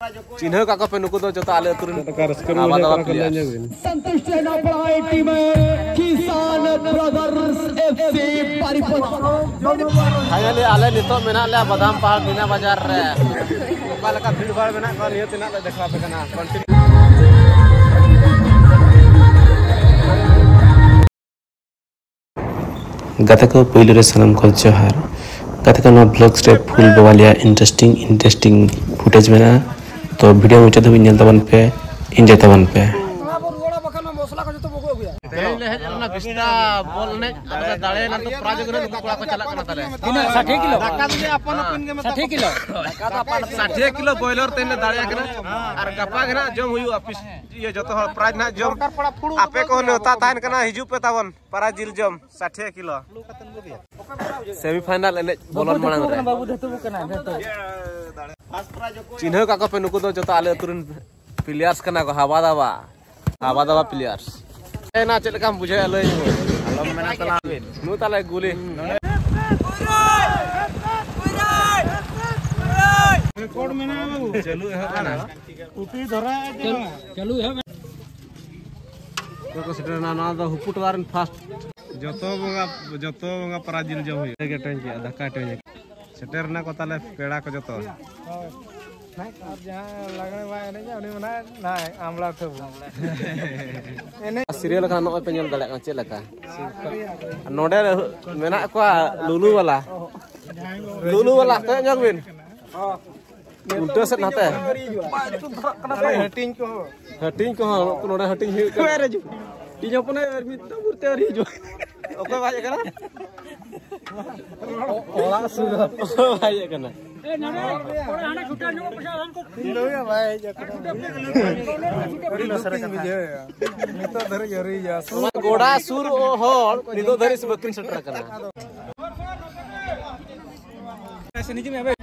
चिन्ह का पे नुको दो जोता आले तुरन आवादा प्लेयर संतुष्ट है ना पढ़ाई टीम किसान ब्रदर्स एफसी पारीपदा फाइनली आले नितो मेना ले बादाम पहाड़ बिना बाजार रे ओका लका भीड़ भाड़ मेना को नियो तिना ले देखवा पे कना गाता को पहले रे सलाम खोल जोहार गाता का ब्लॉग्स रे फुल बवालिया इंटरेस्टिंग फुटेज मेना तो वीडियो मुझे तो बिन्याल तबन पे इंजॉय तबन पे बिस्ता बोल ने दाड़े ना तो प्राइज करे नुको कोड़ा को चला कना ताले 60 किलो दाका दे अपन अपन के 60 किलो दाका तो अपन 60 किलो बॉयलर तेने दाड़े कना और गपा घना जम हुई ऑफिस ये जतो प्राइज ना जम आपे को नेता तान कना हिजु पे तावन प्राइज जिल जम 60 किलो सेमीफाइनल एने बोलन मांग रे बाबू धतु कना धतु चिन्ह का पे नुको दो जोता आले तुरन प्लेयर्स कना को हवा दावा प्लेयर्स ना चल का बुझे लय अलम मेना तला नु ताले गुली रिकॉर्ड में ना बाबू चलू है ना टूटी धरा चलू है को सेटर ना द हुपुट वारन फास्ट जतो बंगा पराजिल जो हुई के टन के धक्का टन सेटर ना को ताले पेड़ा को जतो नहीं और जहां लगने वाला नहीं उनी मना ना आमला थे सीरियल का नो पे नेल दले चे लका नोडे मेना को लुलु वाला ते जग बिन उल्टा से नाते हटिंग को नोडे हटिंग हि टीज अपने मित्ता मूर्ति और हिजो ओके भाई कना ओला सुर भाई कना ए नाना और हाना छुटा नो प्रशासन को लोया भाई बड़ी लसरे का मित्ता धरे जरी जा गोड़ा सुर होल निदो धरे से बकिन सटर कना ऐसे नीचे में भाई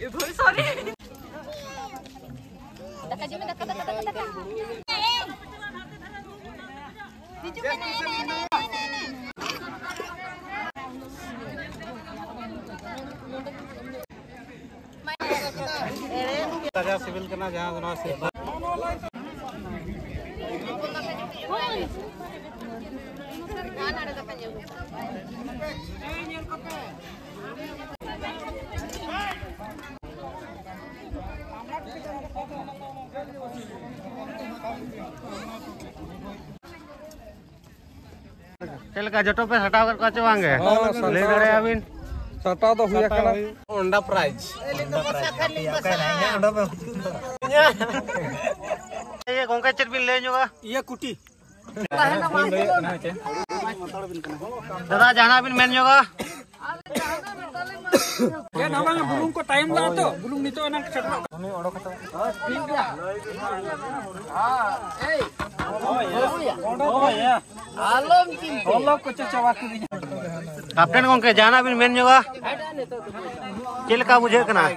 ये थोड़ी sorry Daka jom daka. Biju ke naik. राजा सिविल करना जहां जना से चल का जटो पे हटाव कर काचे वांगे ले दड़े अबिन सटा तो हुआ कना ओंडा प्राइज ये गोंका चटबिन ले जोगा ये कुटी दादा जाना बिन मेन जोगा ये नामा में बुलुंग को टाइम दा तो बुलुंग नितो ना छटना उनी ओडो खतो ठीक है हां ए ओया आलम तीन ओलो को चचावा के कैप्टन गोंके जाना बिन मेन जोगा चल का बुझे कना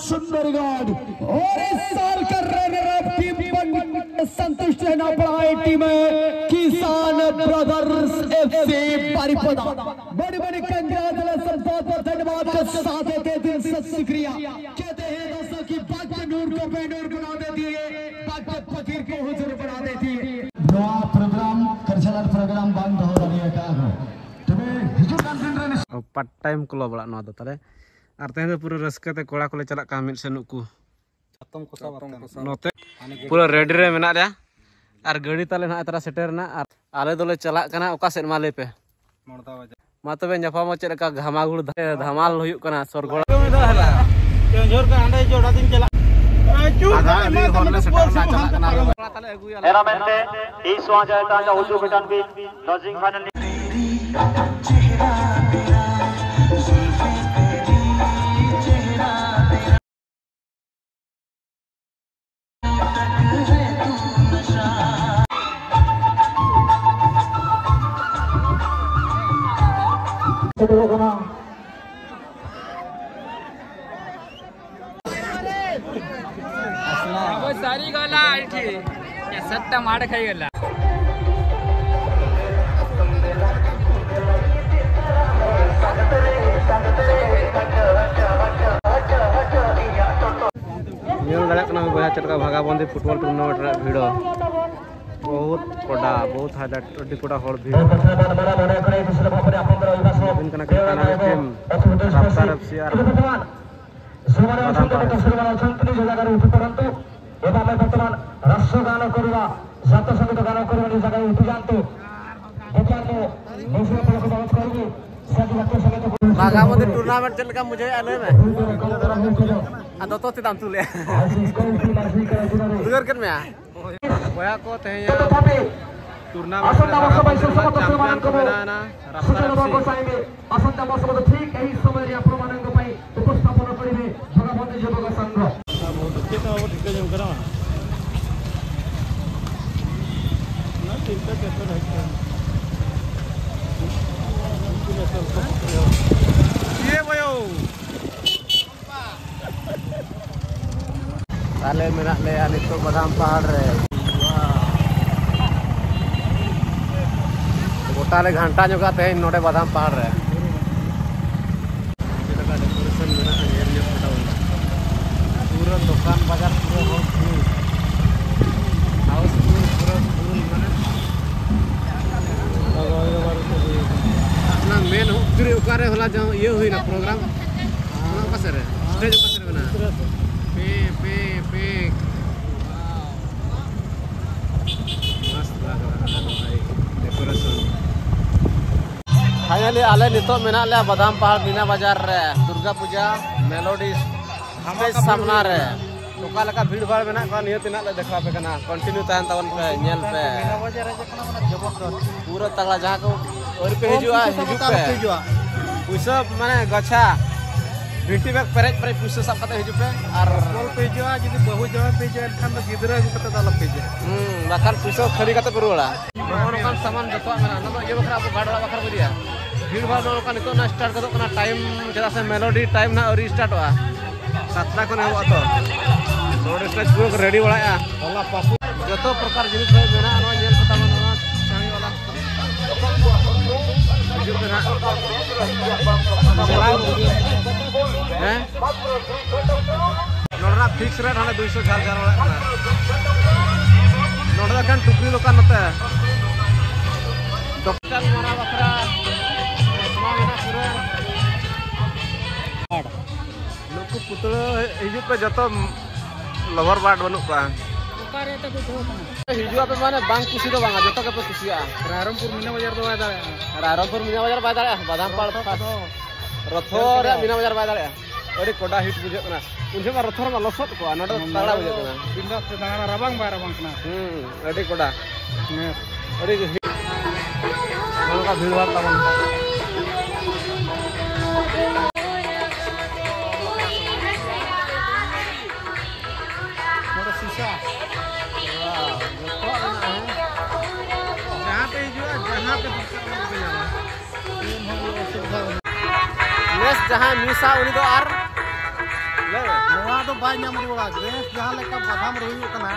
सुंदरगढ़ और इस साल का रनर अप टीम संतुष्ट है ना पढ़ाई टीम किसान ब्रदर्स एफसी पारीपदा बड़ी कंग्रेचुलेशन बहुत धन्यवाद के साथ देते दिल से शुक्रिया कहते हैं दोस्तों की बात नूर को बेनूर बना देती है बात फकीर को हुजूर बना देती है प्रोग्राम कल्चरल प्रोग्राम बंद हो रही है का पार्ट टाइम क्लब बड़ा ना ताले और तेज पूरा रस्कते कोड़ा को चला का मिल सेनुक को नोते पूरा रेडी रे मेना रे और गाड़ी ताले ना तरा सेटर ना और आले दोले चला कना ओका सेट माले पे मा तबे ᱧᱟᱯᱟᱢ ᱪᱮᱫ ᱞᱮᱠᱟ घामागुड़ धमाल हुयुक कना सरगोड़ा केंझोर का आंडे जोड़ा दिन चला आधा अली हॉर्ले सेटर ना चला कना ताले अगुया एरामेंटे ई स्वाजा ताजा उजू बेटन बी लॉजिंग फाइनल सारी गला सत्ता माड़ खाई गला चलका भागा बंदी फुटबॉल टूर्नामेंट रे भीड़ बहुत कोडा बहुत हाईलाइट अड्डी कोडा हर भीड़ इनका ना टीम रफ्तार एफसी आर बादाम भागा बंदी टूर्नामेंट चलका मुझे आले में आदो तो तिदाम तुले दुगर कर में बोया को तेया टूर्नामेंट चैंपियन को बनाना रफ्तार एफसी असंता मसबद ठीक एही समय रे प्रमाणंग पई उपस्थापन करिवे भगवती युवक संघ केता हो ठीक जम करा ना चिंता केता रहता ये भयो ताले मेरा ले आनी तो बादाम पहाड़ रे गोटाले घंटा जो का ते नोडे बादाम पहाड़ रे डेकोरेशन मेरा एरिया फोटो पूरा दुकान बाजार पूरा हाउस पूरा फुल माने अपना मेन उतरी उकारे होला जो ये हुई ना प्रोग्राम ना पासे रे स्टेज पासे रे ना पे मस्त लग रहा है भाई डेकोरेशन फाइनली आले नितो मेना ले बादाम पहाड़ मीना बाजार रे दुर्गा पूजा मेलोडी स्टेज सामना रे ओका लका भीड़ भाड़ मेना का नियत ना ले देखा पे कना कंटिन्यू तान तवन पे नेल पे मीना बाजार रे पूरा तगड़ा जहां को और पे हिजुआ पे पुइसा माने गछा भिंटी बैग पेरेज पर पुइसा सब कते हिजु पे और बोल पे हिजुआ जदी बहु जवा पे जे खान गिदरा कते दाल पे जे बाखान पुइसा खरी कते करूला नोन सामान जतो मेना न ये बखरा अब गाडवा बखरा बदिया भीड़ भाड़ नोका नितो ना स्टार्ट कदो कना टाइम जदा से मेलोडी टाइम ना और स्टार्ट हुआ 7 कोने हुआ तो रोड स्टेज पूरा रेडी बड़ाया होला पापू जतो प्रकार जिनिस मेना नो नेल पता मनवा चांगी वाला हिजु पे ना हैं नोडरा फिक्स रेट हने 200 झाल झाल वाला ना नोडरा kan टुकरी लोका नते डॉक्टर मारा बकरा समावेना पूरा लोकु पुतलो हिजु पे जतो लवर बाड बनु का ओकारे त कुछ हो हिजु पे माने बांग खुशी दो बांगा जतो के पे खुशिया रायरमपुर मीना बाजार दो बाय दाले रायरमपुर मीना बाजार बाय दाले बादाम पाड़ रथो रे मीना बाजार बाय दाले अरे कोडा हिट बुझे कना उनसे मा रथो मा लसत को नडो ताड़ा बुझे कना बिंदा से दाना रबांग बाय रबांग कना अरे कोडा अरे का भीड़ भाड़ तमन मोटा शीशा जहां पे जो जहां पे नेस जहां मिसा उनी दो आर ले नोआ दो बाय नाम रुवा नेस जहां लेका बादाम रही कना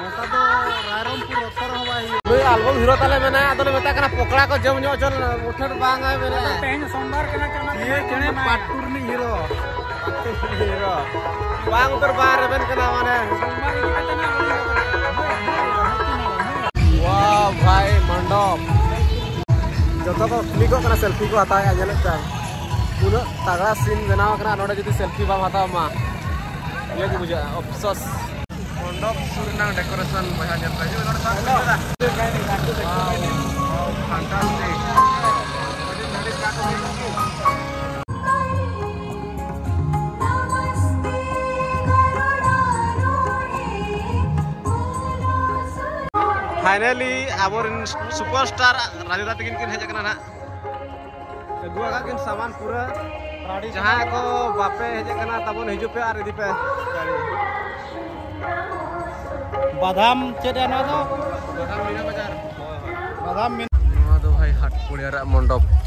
नोका दो रायरमपुर रथर हवाई भाई एल्बम हीरो ताले मेना अदले मेता कना पकड़ा को जम जो चल उठट बांग है मेरे तेन सोमवार कना चना ये चने पाटुरनी हीरो बांग उतर बाहर रेबन कना माने सोमवार की कतना वाह भाई मंडप जतो को क्लिक कना सेल्फी को आता है जले चाहे उन्ना तगड़ा सीन बनाव कना नोडे जदि सेल्फी बाम हताव मा ये को बुझा अफसोस मंडप सुरना डेकोरेशन बहा जता जो नोडे सा फैंटास्टिक फाइनली आवर सुपरस्टार राजूदा तकिन किन हेज कना ना अगुआ किन सामान पूरा जहां को बापे हेज कना तबन हिजु पे आर इदी पे गाड़ी बादाम चेदा ना तो बादाम मीना बाजार बादाम नो दो भाई हाट पुड़िया मंडप